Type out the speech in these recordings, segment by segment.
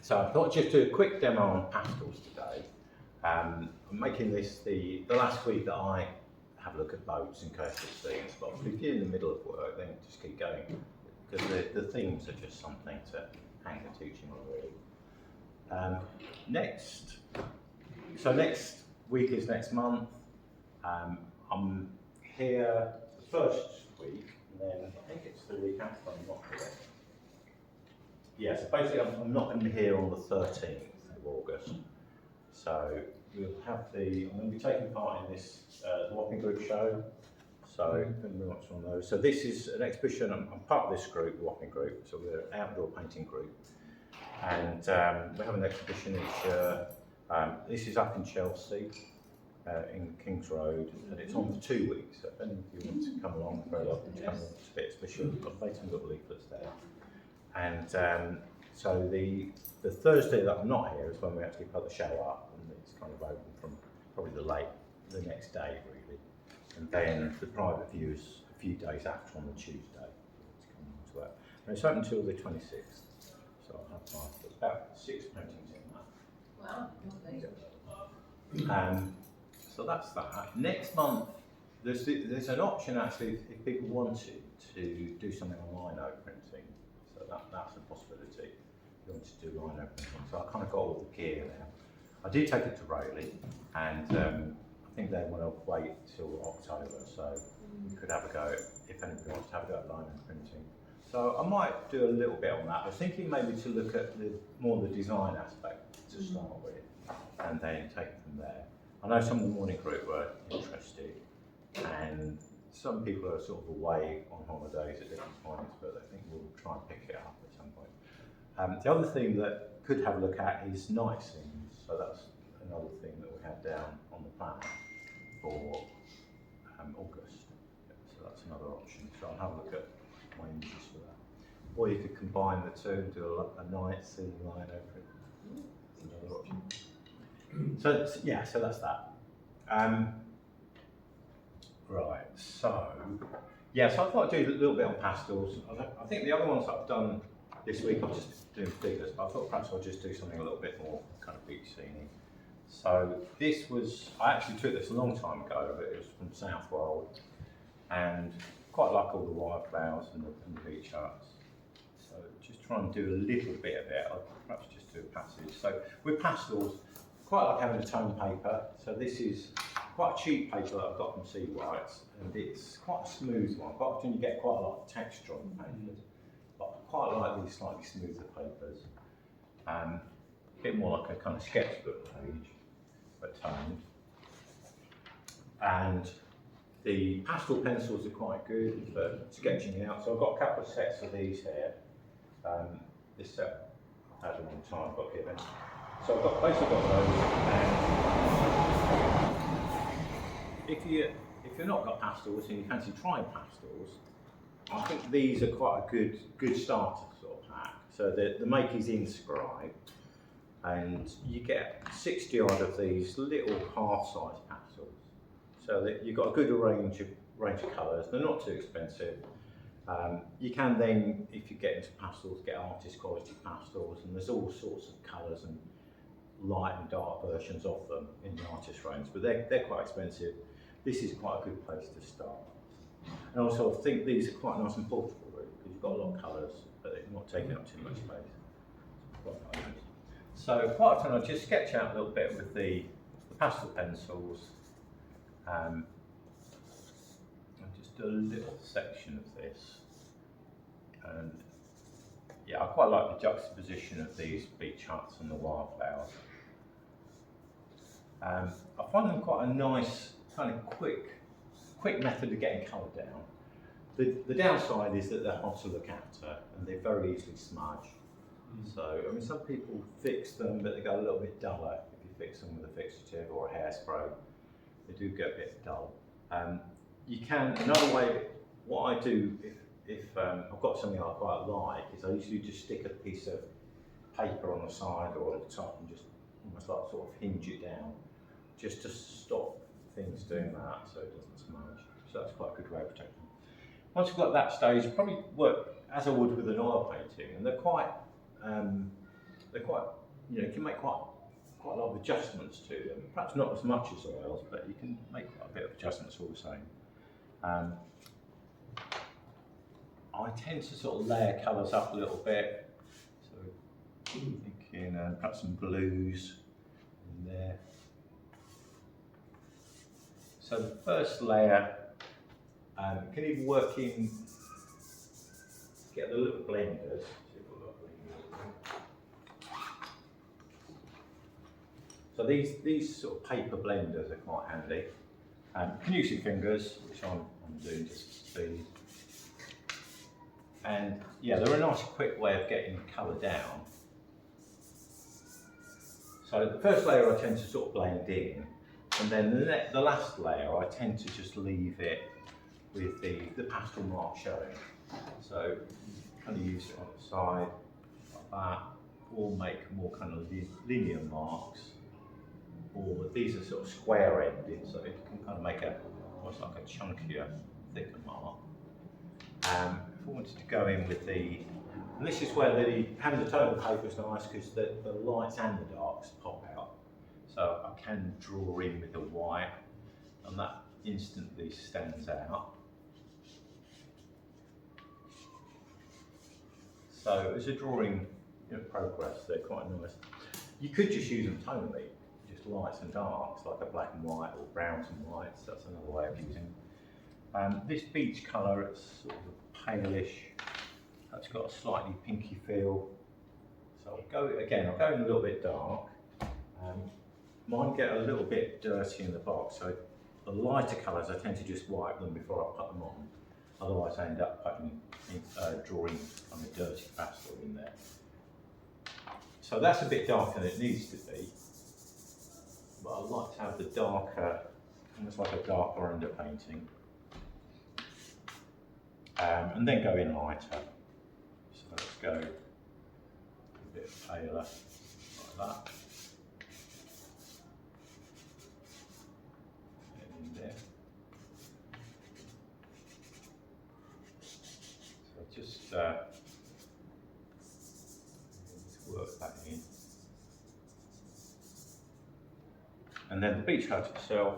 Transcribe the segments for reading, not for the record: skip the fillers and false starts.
So I thought I'd just do a quick demo on pastels today. I'm making this the last week that I have a look at boats and coastal scenes, but if you're in the middle of work, then just keep going, because the themes are just something to hang the teaching on, really. Next week is next month. I'm here the first week, and then I think it's the week after I'm not here. Yeah, so basically I'm not going to be here on the 13th of August. So we'll have I'm going to be taking part in this the Wapping Group show. So very much on those. So this is an exhibition. I'm part of this group, the Wapping Group. So we're an outdoor painting group, and we have an exhibition each year. This is up in Chelsea, in King's Road, and it's on for 2 weeks. So if any of you want to come along, very welcome to come along to the exhibition. We've got later little leaflets there. And so the Thursday that I'm not here is when we actually put the show up, and it's kind of open from probably the next day really, and then the private view is a few days after on the Tuesday to come into that. And it's open until the 26th, so I'll have time. There's about 6 paintings in that. Wow, So that's that. Next month there's an option actually if people wanted to do something on lino printing. So that's a possibility. If you want to do lino printing. So I kind of got all the gear now. I did take it to Rayleigh, and I think they want to wait till October, so we could have a go if anybody wants to have a go at lino printing. So I might do a little bit on that. I was thinking maybe to look at more the design aspect to start with, and then take it from there. I know some of the morning group were interested, and some people are sort of away on holidays at different points, but I think we'll try and pick it up at some point. The other theme that could have a look at is night scenes, so that's another thing that we have down on the plan for August. So that's another option. So I'll have a look at my images for that. Or you could combine the two and do a night scene line over it. That's another option. So yeah, so that's that. Right, so yeah, so I thought I'd do a little bit on pastels. I think the other ones that I've done this week, I'm just doing figures, but I thought perhaps I'll just do something a little bit more kind of beach scene-y. So this was, I actually took this a long time ago, but it was from Southwold, and quite like all the wildflowers and the beach arts. So just try and do a little bit of it. I'll perhaps just do a passage. So with pastels, quite like having a tone paper. So this is quite a cheap paper that I've got from Sea Whites, and it's quite a smooth one. Quite often you get quite a lot of texture on the papers, but I quite like these slightly smoother papers. A bit more like a kind of sketchbook page, but toned. And the pastel pencils are quite good for sketching out. So I've got a couple of sets of these here. This set I've had a long time, I've got here. So I've basically got those, and if you've not got pastels and you fancy trying pastels, I think these are quite a good starter sort of pack. So the make is inscribed, and you get 60 odd of these little half-size pastels. So that you've got a good range of colours. They're not too expensive. You can then, if you get into pastels, get artist quality pastels, and there's all sorts of colours and light and dark versions of them in the artist range, but they're quite expensive. This is quite a good place to start. And also I think these are quite nice and portable really, because you've got a lot of colours, but they're not taking up too much space. Quite nice. So quite often I just sketch out a little bit with the pastel pencils. I just do a little section of this, and yeah, I quite like the juxtaposition of these beach huts and the wildflowers. I find them quite a nice, kind of quick method of getting colour down. The downside is that they're hard to look after and they're very easily smudged. So, I mean, some people fix them, but they go a little bit duller if you fix them with a fixative or a hairspray. They do get a bit dull. You can, another way, what I do if I've got something I quite like, is I usually just stick a piece of paper on the side or at the top and just almost like sort of hinge it down, just to stop things doing that so it doesn't smudge. So that's quite a good way of protecting them. Once you've got that stage, probably work as I would with an oil painting, and they're they're quite, you know, you can make quite a lot of adjustments to them. Perhaps not as much as oils, but you can make quite a bit of adjustments all the same. I tend to sort of layer colours up a little bit. So I'm thinking perhaps some blues in there. So the first layer, you can even work in, get the little blenders. So these sort of paper blenders are quite handy. You can use your fingers, which I'm doing just for speed. And yeah, they're a nice quick way of getting colour down. So the first layer I tend to sort of blend in, and then the last layer I tend to just leave it with the pastel mark showing. So kind of use it on the side like that, or make more kind of linear marks. Or these are sort of square ended, so it can kind of make almost like a chunkier, thicker mark. If I wanted to go in with and this is where having the tonal paper is nice because the lights and the darks pop out. So I can draw in with the white, and that instantly stands out. So as a drawing in progress, they're quite nice. You could just use them tonally, just lights and darks, like a black and white or browns and whites. That's another way of using. This beach colour, it's sort of a palish. It's got a slightly pinky feel. So I'll go in a little bit dark. Mine get a little bit dirty in the box, so the lighter colours I tend to just wipe them before I put them on. Otherwise I end up drawing kind of dirty pastel in there. So that's a bit darker than it needs to be. But I like to have the darker, almost like a darker underpainting. And then go in lighter. So let's go a bit paler, like that. And in there. So just work that in. And then the beach hut itself,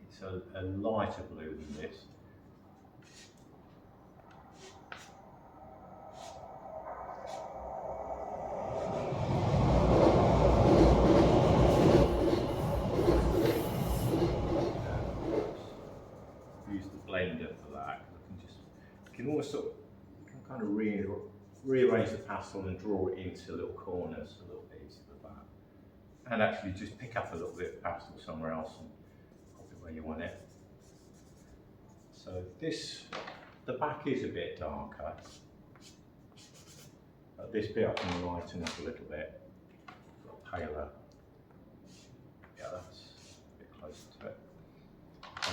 it's a lighter blue than this. Use the blender for that. You can always sort of kind of rearrange the pastel and draw it into little corners a little bit with that. And actually just pick up a little bit of pastel somewhere else and pop it where you want it. So the back is a bit darker, but this bit I can lighten up a little bit, paler. Yeah, that's a bit closer to it.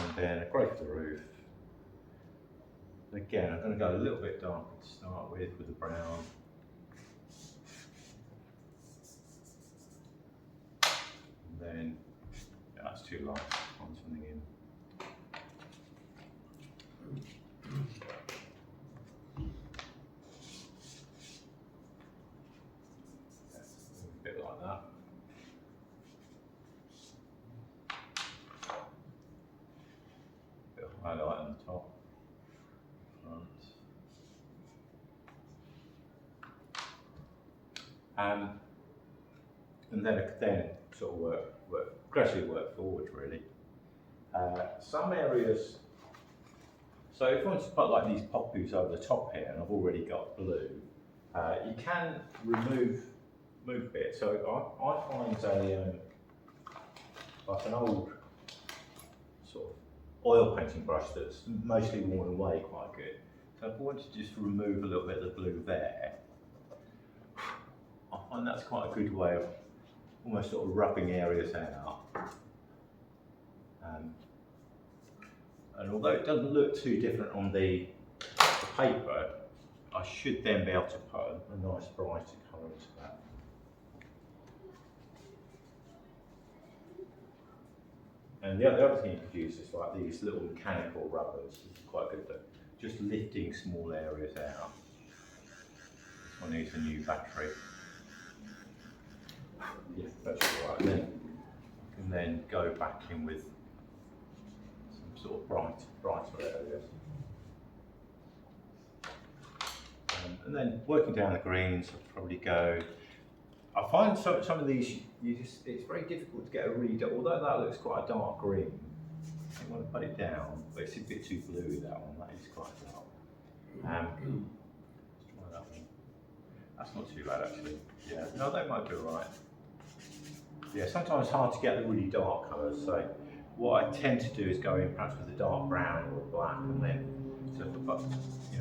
And then a grey for the roof. Again, I'm going to go a little bit darker to start with the brown. And then, yeah, that's too light. Find something in. Yeah, a bit like that. A bit of highlight on the top. And then sort of gradually work forward really. Some areas, so if I want to put like these poppies over the top here, and I've already got blue, you can remove bits. So I find like an old sort of oil painting brush that's mostly worn away quite good. So if I want to just remove a little bit of the blue there, I find that's quite a good way of almost sort of rubbing areas out. And although it doesn't look too different on the paper, I should then be able to put a nice brighter colour into that. And the other thing you could use is like these little mechanical rubbers, which is quite good at just lifting small areas out. one needs a new battery. Yeah, that's all right. Then I can then go back in with some sort of brighter areas. And then working down the greens, I'll probably go. I find some of these, it's very difficult to get a really dark, although that looks quite a dark green. I want to put it down, but it's a bit too bluey, that one. That is quite dark. Let's try that one. That's not too bad actually. Yeah, no, that might be alright. Yeah, sometimes it's hard to get the really dark colours, so what I tend to do is go in perhaps with a dark brown or black, and then sort of put,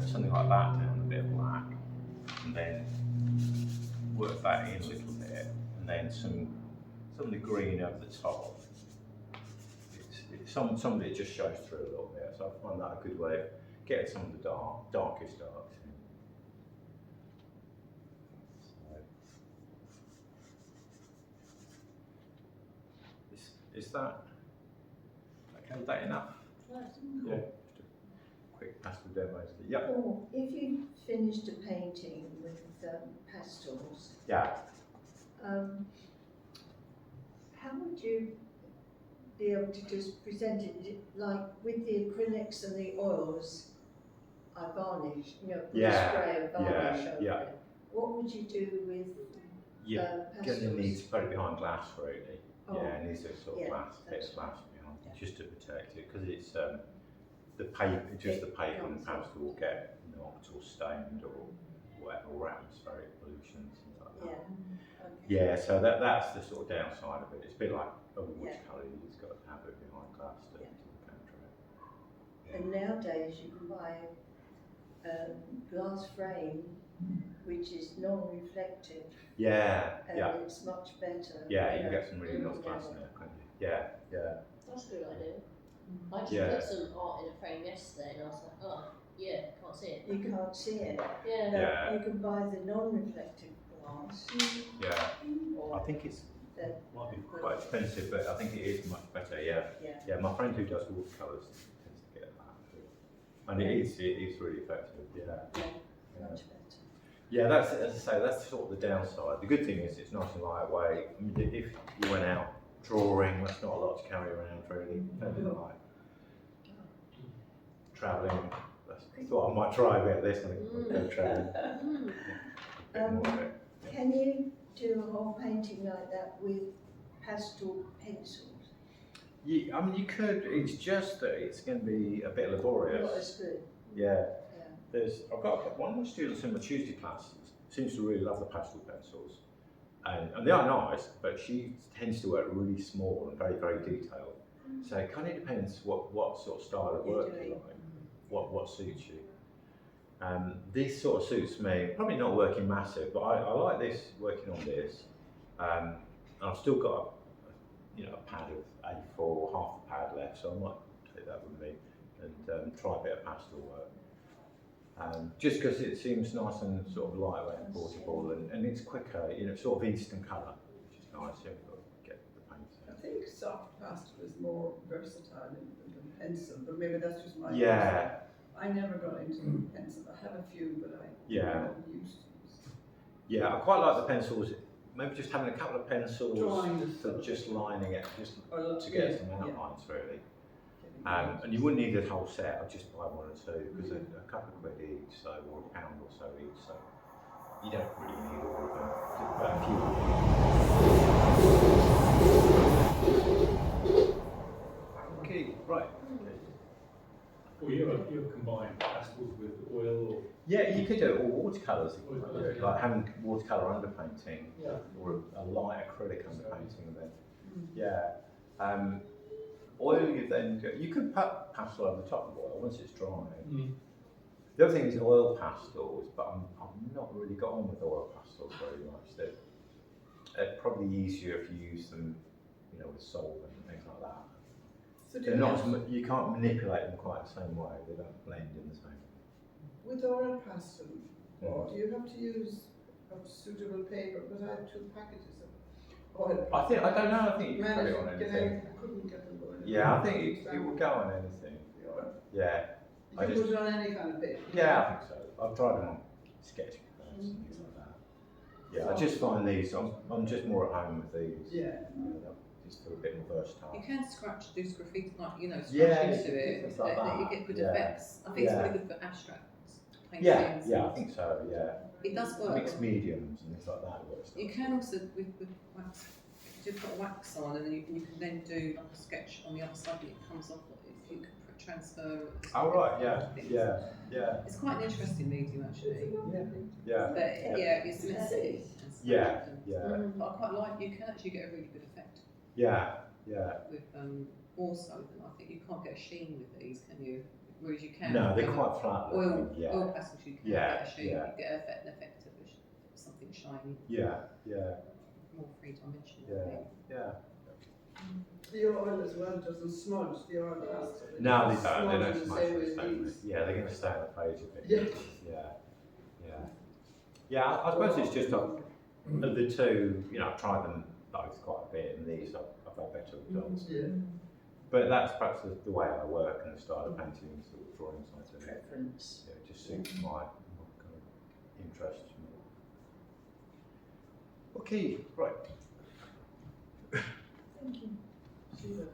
something like that down, a bit of black, and then work that in a little bit, and then some of the green over the top. Some of it just shows through a little bit, so I find that a good way of getting some of the darkest darks in. So, is that okay? Is that enough? Right. Yeah. Just a quick pastel demo. Yeah. Paul, if you finished a painting with pastels, Yeah. how would you be able to just present it? Like with the acrylics and the oils, I varnish, put a spray of varnish over it. What would you do with Going to pastels? need to put it behind glass, really. Oh, yeah, it needs a sort of bit of glass behind, just to protect it, because it's the paper, the paper and the pastel will get knocked or stained or whatever, or atmospheric pollution, things like that. Yeah, so that's the sort of downside of it. It's a bit like a watercolour, you just got to have it behind glass to counter it. And nowadays you can buy a glass frame which is non-reflective. Yeah, and it's much better. Yeah, you can get some really nice glass in there, can't you? Yeah. That's a good idea. I just put some art in a frame yesterday and I was like, oh, yeah, can't see it. You can't see it. Yeah. You can buy the non-reflective glass. Yeah. I think it's might be quite expensive, but I think it is much better. Yeah. My friend who does watercolours tends to get that, and it is really effective. Yeah. Much better. Yeah, that's, as I say, that's sort of the downside. The good thing is it's nice and lightweight. I mean, if you went out drawing, that's not a lot to carry around really. Fairly light. Travelling, I thought I might try a bit of this and go travelling. Can you do a whole painting like that with pastel pencils? Yeah, I mean you could. It's just that it's going to be a bit laborious. Not as good. Yeah. I've got one of my students in my Tuesday class seems to really love the pastel pencils, and they are nice, but she tends to work really small and very, very detailed. So it kind of depends what sort of style of work you like, what suits you. This sort of suits me. Probably not working massive, but I like this, working on this. And I've still got a pad of A4, half a pad left, so I might take that with me and try a bit of pastel work. Just because it seems nice and sort of lightweight and portable, and it's quicker, sort of instant colour, which is nice. You haven't got to get the paint out. I think soft pastel is more versatile than pencil, but maybe that's just my I never got into pencil. I have a few, but I don't use them. Yeah, I quite like the pencils. Maybe just having a couple of pencils for just lining it, just to get some outlines really. And you wouldn't need a whole set. I'd just buy one or two because they're a couple of quid each, or a pound or so each. So you don't really need all of them. But a few. Okay, right. Well, you combine pastels with oil or... Yeah, you could do it, or watercolours, like having watercolour underpainting, or a light acrylic underpainting then. Oil, you could put pastel over the top of oil once it's drying. The other thing is oil pastels, but I've not really got on with oil pastels very much. They're probably easier if you use them, with solvent and things like that. So you can't manipulate them quite the same way. They don't blend in the same way. with oil pastel, do you have to use a suitable paper? Because I have 2 packages of oil pastel. I don't know. I think you can put it on anything. I couldn't get them going. Yeah, I think it would go on anything. Yeah. You can put it on any kind of paper. Yeah, I think so. I've tried them on sketch and things like that. Yeah, I just find these, I'm just more at home with these. Yeah. Just feel a bit more versatile. You can scratch, do graffiti, like, you know, scratch Yeah, into it, things like that. you get good Yeah. effects. I think it's really good for abstracts, Yeah, paintings. yeah, I think so, yeah. It does work. Mixed mediums and things like that works. You can also, with wax, if you put wax on and then you can then do like a sketch on the other side and it comes off, if you can transfer. Oh, right, yeah, yeah, yeah. It's quite an interesting medium actually. Yeah. But yeah, it's messy. and stuff, Yeah, and- yeah, But I quite like, you can actually get a really good effect yeah, yeah. with also, and I think you can't get a sheen with these, can you? Whereas you can. No, they're with quite flat oil, looking, yeah. oil pastels you can Yeah, get a sheen, yeah. you get an effect of something shiny, Yeah, yeah, more three-dimensional. yeah, I think. yeah. The oil as well doesn't smudge, the oil pastel. No, they don't in the smudge same the way same. these. Yeah, they're going to stay on the page a bit. Yeah. Yeah, yeah. Yeah, I suppose it's just of the two, you know, I've tried them both quite a bit and these I've had better results. Yeah. But that's perhaps the way I work and the style of painting and sort of drawing something. Preference. Yeah, it just suits my kind of interests more. Okay, right. Thank you. Sure.